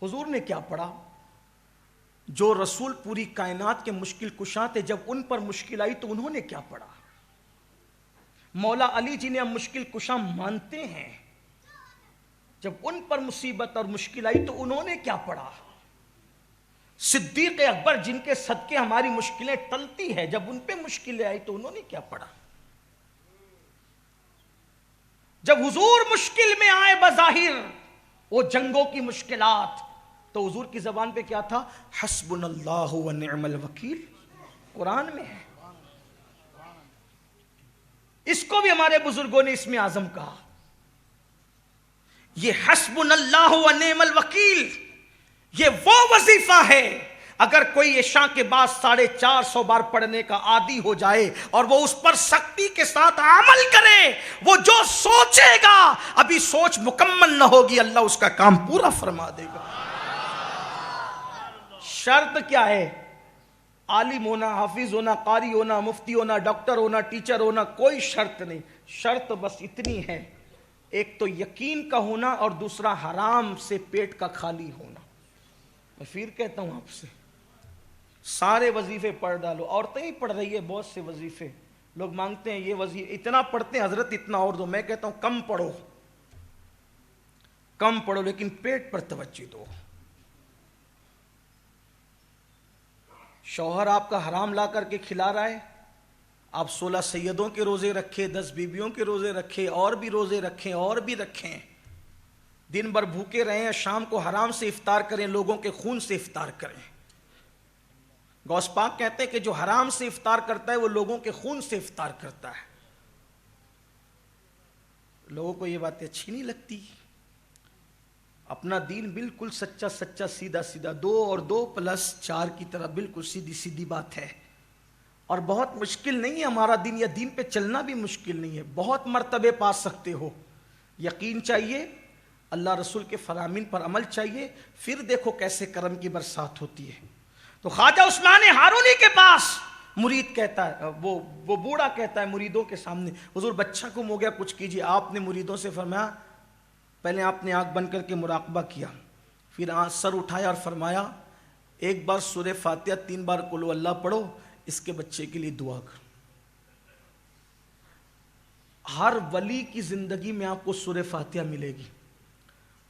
حضور نے کیا پڑھا؟ جو رسول پوری کائنات کے مشکل کشاں تھے، جب ان پر مشکل آئی تو انہوں نے کیا پڑھا؟ مولا علی جنہیں ہم مشکل کشاں مانتے ہیں، جب ان پر مصیبت اور مشکل آئی تو انہوں نے کیا پڑھا؟ صدیق اکبر جن کے صدقے ہماری مشکلیں ٹلتی ہے، جب ان پہ مشکلیں آئی تو انہوں نے کیا پڑھا؟ جب حضور مشکل میں آئے بظاہر وہ جنگوں کی مشکلات، تو حضور کی زبان پہ کیا تھا؟ حسبنا اللہ و نعم الوکیل، قرآن میں ہے۔ اس کو بھی ہمارے بزرگوں نے اسم اعظم کہا۔ یہ حسبنا اللہ و نعم الوکیل، یہ وہ وظیفہ ہے اگر کوئی عشاء کے بعد 450 بار پڑھنے کا عادی ہو جائے اور وہ اس پر سختی کے ساتھ عمل کرے، وہ جو سوچے گا ابھی سوچ مکمل نہ ہوگی، اللہ اس کا کام پورا فرما دے گا۔ شرط کیا ہے؟ عالم ہونا، حافظ ہونا، قاری ہونا، مفتی ہونا، ڈاکٹر ہونا، ٹیچر ہونا، کوئی شرط نہیں۔ شرط بس اتنی ہے، ایک تو یقین کا ہونا اور دوسرا حرام سے پیٹ کا خالی ہونا۔ میں پھر کہتا ہوں آپ سے، سارے وظیفے پڑھ ڈالو۔ عورتیں ہی پڑھ رہی ہے بہت سے وظیفے، لوگ مانگتے ہیں یہ وظیفے اتنا پڑھتے ہیں حضرت اتنا اور دو۔ میں کہتا ہوں کم پڑھو، کم پڑھو لیکن پیٹ پر توجہ دو۔ شوہر آپ کا حرام لا کر کے کھلا رہا ہے، آپ 16 سیدوں کے روزے رکھیں، 10 بیویوں کے روزے رکھیں، اور بھی روزے رکھیں اور بھی رکھیں، دن بھر بھوکے رہیں، شام کو حرام سے افطار کریں، لوگوں کے خون سے افطار کریں۔ غوث پاک کہتے ہیں کہ جو حرام سے افطار کرتا ہے وہ لوگوں کے خون سے افطار کرتا ہے۔ لوگوں کو یہ باتیں اچھی نہیں لگتی۔ اپنا دین بالکل سچا سچا، سیدھا سیدھا، 2 اور 2 + 4 کی طرح بالکل سیدھی سیدھی بات ہے، اور بہت مشکل نہیں ہے ہمارا دین، یا دین پہ چلنا بھی مشکل نہیں ہے، بہت مرتبے پا سکتے ہو۔ یقین چاہیے، اللہ رسول کے فرامین پر عمل چاہیے، پھر دیکھو کیسے کرم کی برسات ہوتی ہے۔ تو خواجہ عثمان ہارونی کے پاس مرید کہتا ہے، وہ بوڑھا کہتا ہے مریدوں کے سامنے، حضور بچہ گم ہو گیا کچھ کیجیے۔ آپ نے مریدوں سے فرمایا، پہلے آپ نے آنکھ بند کر کے مراقبہ کیا، پھر سر اٹھایا اور فرمایا ایک بار سورہ فاتحہ 3 بار قل اللہ پڑھو، اس کے بچے کے لیے دعا کرو۔ ہر ولی کی زندگی میں آپ کو سورہ فاتحہ ملے گی۔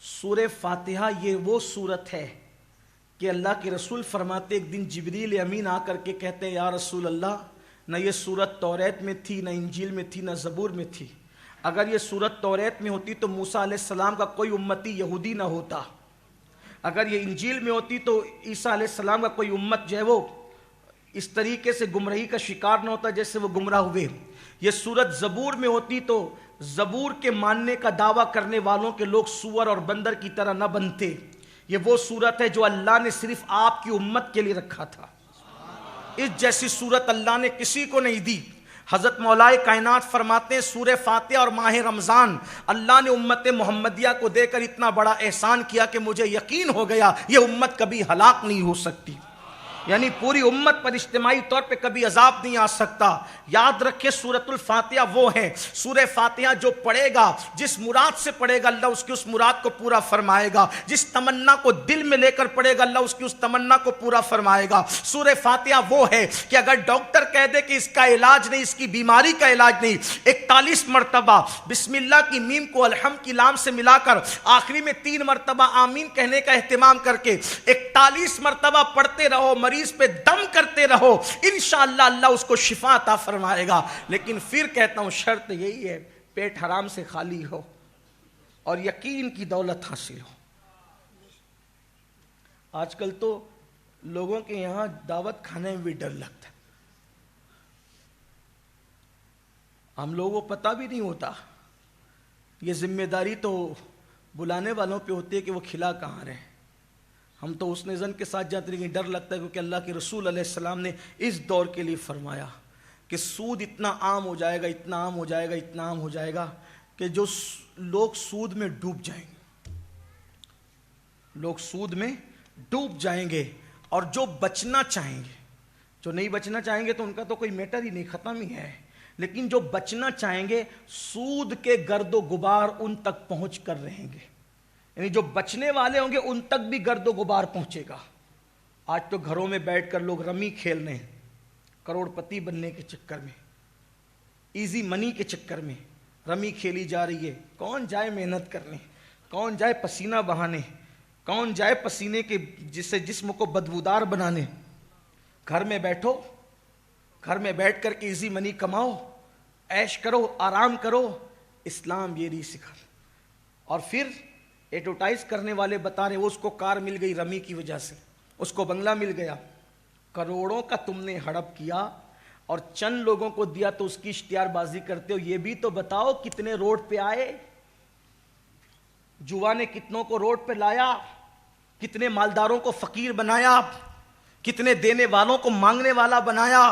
سورہ فاتحہ یہ وہ سورت ہے کہ اللہ کے رسول فرماتے ایک دن جبریل امین آ کر کے کہتے ہیں یا رسول اللہ، نہ یہ سورت توریت میں تھی، نہ انجیل میں تھی، نہ زبور میں تھی۔ اگر یہ سورت توریت میں ہوتی تو موسیٰ علیہ السلام کا کوئی امتی یہودی نہ ہوتا، اگر یہ انجیل میں ہوتی تو عیسیٰ علیہ السلام کا کوئی امت جو ہے وہ اس طریقے سے گمراہی کا شکار نہ ہوتا جیسے وہ گمراہ ہوئے۔ یہ سورت زبور میں ہوتی تو زبور کے ماننے کا دعویٰ کرنے والوں کے لوگ سور اور بندر کی طرح نہ بنتے۔ یہ وہ سورت ہے جو اللہ نے صرف آپ کی امت کے لیے رکھا تھا، اس جیسی سورت اللہ نے کسی کو نہیں دی۔ حضرت مولائے کائنات فرماتے ہیں سورہ فاتحہ اور ماہ رمضان اللہ نے امت محمدیہ کو دے کر اتنا بڑا احسان کیا کہ مجھے یقین ہو گیا یہ امت کبھی ہلاک نہیں ہو سکتی، یعنی پوری امت پر اجتماعی طور پہ کبھی عذاب نہیں آ سکتا۔ یاد رکھے سورۃ الفاتحہ وہ ہے، سورہ فاتحہ جو پڑھے گا، جس مراد سے پڑھے گا اللہ اس کی اس مراد کو پورا فرمائے گا، جس تمنا کو دل میں لے کر پڑھے گا اللہ اس کی اس تمنا کو پورا فرمائے گا۔ سورہ فاتحہ وہ ہے کہ اگر ڈاکٹر کہہ دے کہ اس کا علاج نہیں، اس کی بیماری کا علاج نہیں، 41 مرتبہ بسم اللہ کی میم کو الحمد کی لام سے ملا کر آخری میں 3 مرتبہ آمین کہنے کا اہتمام کر کے 41 مرتبہ پڑھتے رہو، مریض پہ دم کرتے رہو، انشاءاللہ اللہ اس کو شفا عطا فرمائے گا۔ لیکن پھر کہتا ہوں شرط یہی ہے پیٹ حرام سے خالی ہو اور یقین کی دولت حاصل ہو۔ آج کل تو لوگوں کے یہاں دعوت کھانے میں بھی ڈر لگتا ہے، ہم لوگوں کو پتہ بھی نہیں ہوتا، یہ ذمہ داری تو بلانے والوں پہ ہوتی ہے کہ وہ کھلا کہاں رہے۔ ہم تو اس نظر کے ساتھ جاتے لیکن ڈر لگتا ہے کیونکہ اللہ کے رسول علیہ السلام نے اس دور کے لیے فرمایا کہ سود اتنا عام ہو جائے گا، اتنا عام ہو جائے گا، اتنا عام ہو جائے گا کہ جو لوگ سود میں ڈوب جائیں گے، لوگ سود میں ڈوب جائیں گے، اور جو بچنا چاہیں گے، جو نہیں بچنا چاہیں گے تو ان کا تو کوئی میٹر ہی نہیں، ختم ہی ہے، لیکن جو بچنا چاہیں گے سود کے گرد و غبار ان تک پہنچ کر رہیں گے۔ یعنی جو بچنے والے ہوں گے ان تک بھی گرد و غبار پہنچے گا۔ آج تو گھروں میں بیٹھ کر لوگ رمی کھیل رہے ہیں، کروڑ پتی بننے کے چکر میں، ایزی منی کے چکر میں رمی کھیلی جا رہی ہے۔ کون جائے محنت کرنے، کون جائے پسینہ بہانے، کون جائے پسینے کے جسے جسم کو بدبودار بنانے۔ گھر میں بیٹھو، گھر میں بیٹھ کر کے ایزی منی کماؤ، عیش کرو، آرام کرو۔ اسلام یہ نہیں سکھا۔ اور پھر ایڈورٹائز کرنے والے بتا رہے وہ اس کو کار مل گئی رمی کی وجہ سے، اس کو بنگلہ مل گیا، کروڑوں کا تم نے ہڑپ کیا اور چند لوگوں کو دیا تو اس کی اشتہار بازی کرتے ہو۔ یہ بھی تو بتاؤ کتنے روڈ پہ آئے، جوا نے کتنوں کو روڈ پہ لایا، کتنے مالداروں کو فقیر بنایا، کتنے دینے والوں کو مانگنے والا بنایا۔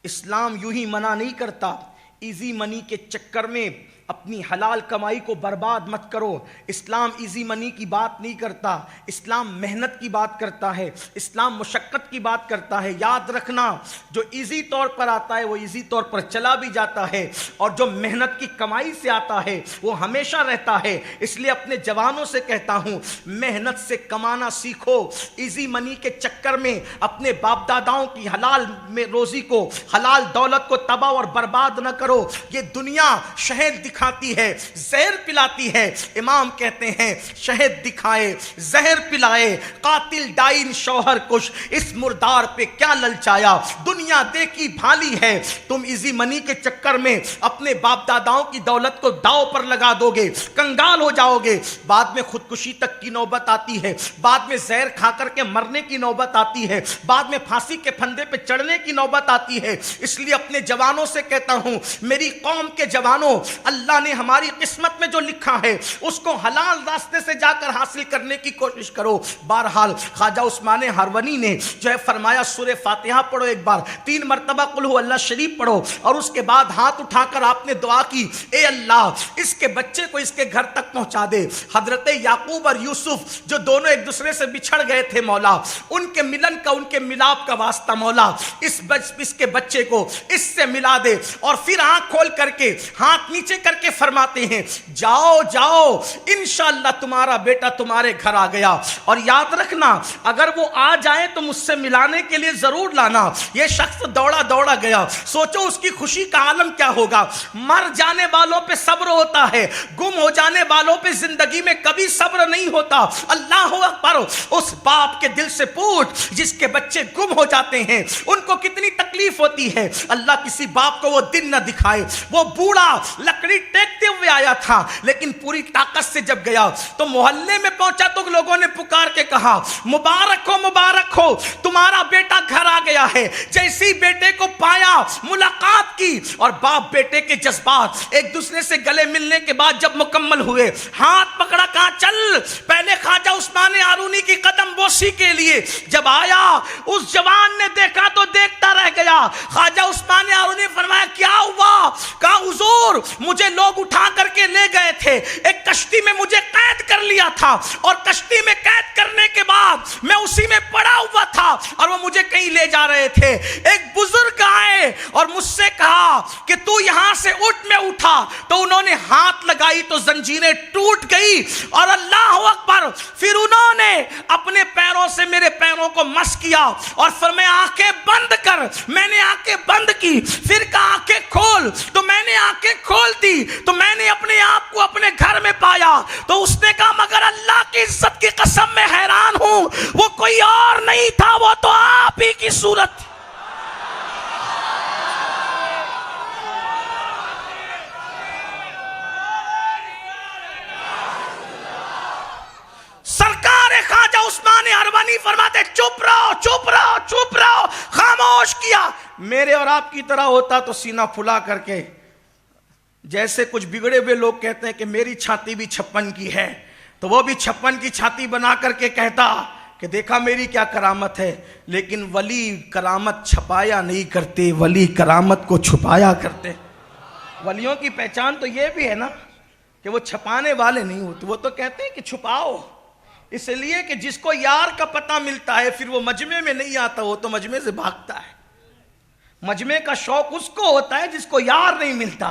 اسلام یوں ہی منع نہیں کرتا، ایزی منی کے چکر میں اپنی حلال کمائی کو برباد مت کرو۔ اسلام ایزی منی کی بات نہیں کرتا، اسلام محنت کی بات کرتا ہے، اسلام مشقت کی بات کرتا ہے۔ یاد رکھنا، جو ایزی طور پر آتا ہے وہ ایزی طور پر چلا بھی جاتا ہے، اور جو محنت کی کمائی سے آتا ہے وہ ہمیشہ رہتا ہے۔ اس لیے اپنے جوانوں سے کہتا ہوں، محنت سے کمانا سیکھو، ایزی منی کے چکر میں اپنے باپ داداؤں کی حلال میں روزی کو، حلال دولت کو تباہ اور برباد نہ کرو۔ یہ دنیا شہد دکھاتی ہے، زہر پلاتی ہے۔ امام کہتے ہیں شہد دکھائے، زہر پلائے، قاتل ڈائن شوہر کش، اس مردار پہ کیا للچایا۔ دنیا دیکھی بھالی ہے، تم ایزی منی کے چکر میں اپنے باپ داداؤں کی دولت کو داؤ پر لگا دو گے، کنگال ہو جاؤ گے، بعد میں خودکشی تک کی نوبت آتی ہے، بعد میں زہر کھا کر کے مرنے کی نوبت آتی ہے، بعد میں پھانسی کے پھندے پہ چڑھنے کی نوبت آتی ہے۔ اس لیے اپنے جوانوں سے کہتا ہوں، میری قوم کے جوانوں، اللہ نے ہماری قسمت میں جو لکھا ہے اس کو حلال راستے سے جا کر حاصل کرنے کی کوشش کرو۔ بہرحال خواجہ عثمان ہرونی نے جو ہے فرمایا سورہ فاتحہ پڑھو، ایک بار 3 مرتبہ قل ہو اللہ شریف پڑھو، اور اس کے بعد ہاتھ اٹھا کر آپ نے دعا کی، اے اللہ اس کے بچے کو اس کے گھر تک پہنچا دے۔ حضرت یعقوب اور یوسف جو دونوں ایک دوسرے سے بچھڑ گئے تھے مولا، ان کے ملن کا، ان کے ملاپ کا واسطہ مولا اس کے بچے کو اس سے ملا دے۔ اور پھر آنکھ کھول کر کے ہاتھ نیچے کر کے فرماتے ہیں جاؤ جاؤ انشاءاللہ تمہارا بیٹا تمہارے گھر آ گیا۔ اور یاد رکھنا اگر وہ آ جائیں تو مجھ سے ملانے کے لیے ضرور لانا۔ یہ شخص دوڑا دوڑا گیا، سوچو اس کی خوشی کا عالم کیا ہوگا۔ مر جانے والوں پہ صبر ہوتا ہے، گم ہو جانے والوں پہ زندگی میں کبھی صبر نہیں ہوتا۔ اللہ اکبر، اس باپ کے دل سے پوچھ جس کے بچے گم ہو جاتے ہیں ان کو کتنی تکلیف ہوتی ہے۔ اللہ کسی باپ کو وہ دن نہ دکھائے۔ وہ بوڑھا لکڑی ٹیکتے ہوئے آیا تھا، لیکن پوری طاقت سے جب گیا تو محلے میں پہنچا تو لوگوں نے پکار کے کہا مبارک ہو تمہارا بیٹا گھر آ گیا ہے۔ جیسی بیٹے کو پایا، ملاقات کی، اور باپ بیٹے کے جذبات ایک دوسرے سے گلے ملنے کے بعد جب مکمل ہوئے، ہاتھ پکڑا، کہا چل۔ پہلے خواجہ عثمان ہارونی کی قدم بوسی کے لیے جب آیا، اس جوان نے دیکھا تو دیکھتا رہ گیا۔ خواجہ عثمان ہارونی نے فرمایا کیا ہوا؟ کہا حضور مجھے لوگ اٹھا کر کے لے گئے تھے، ایک کشتی میں مجھے قید کر لیا تھا، اور کشتی میں قید کرنے کے بعد میں اسی میں پڑا ہوا تھا اور وہ مجھے کہیں لے جا رہے تھے۔ ایک بزرگ آئے اور مجھ سے کہا کہ تو یہاں سے اٹھ، میں اٹھا تو انہوں نے ہاتھ لگائی تو زنجیریں ٹوٹ گئی، اور اللہ اکبر، پھر انہوں نے اپنے پیروں سے میرے پیروں کو مس کیا اور فرمایا آنکھیں بند کر۔ میں نے آنکھیں بند کی، پھر کہا آنکھیں کھول، تو میں نے آنکھیں کھول دی تو میں نے اپنے آپ کو اپنے گھر میں پایا۔ تو اس نے کہا مگر اللہ کی عزت کی قسم میں حیران ہوں، وہ کوئی اور نہیں تھا، وہ تو آپ ہی کی صورت۔ سرکار خواجہ عثمان ہرونی فرماتے چپ رہو چپ رہو چپ رہو، خاموش کیا۔ میرے اور آپ کی طرح ہوتا تو سینہ پھلا کر کے، جیسے کچھ بگڑے ہوئے لوگ کہتے ہیں کہ میری چھاتی بھی 56 کی ہے، تو وہ بھی 56 کی چھاتی بنا کر کے کہتا کہ دیکھا میری کیا کرامت ہے۔ لیکن ولی کرامت چھپایا نہیں کرتے، ولی کرامت کو چھپایا کرتے۔ ولیوں کی پہچان تو یہ بھی ہے نا کہ وہ چھپانے والے نہیں ہوتے، وہ تو کہتے ہیں کہ چھپاؤ، اس لیے کہ جس کو یار کا پتہ ملتا ہے پھر وہ مجمع میں نہیں آتا، وہ تو مجمع سے بھاگتا ہے۔ مجمع کا شوق اس کو ہوتا ہے جس کو یار نہیں ملتا۔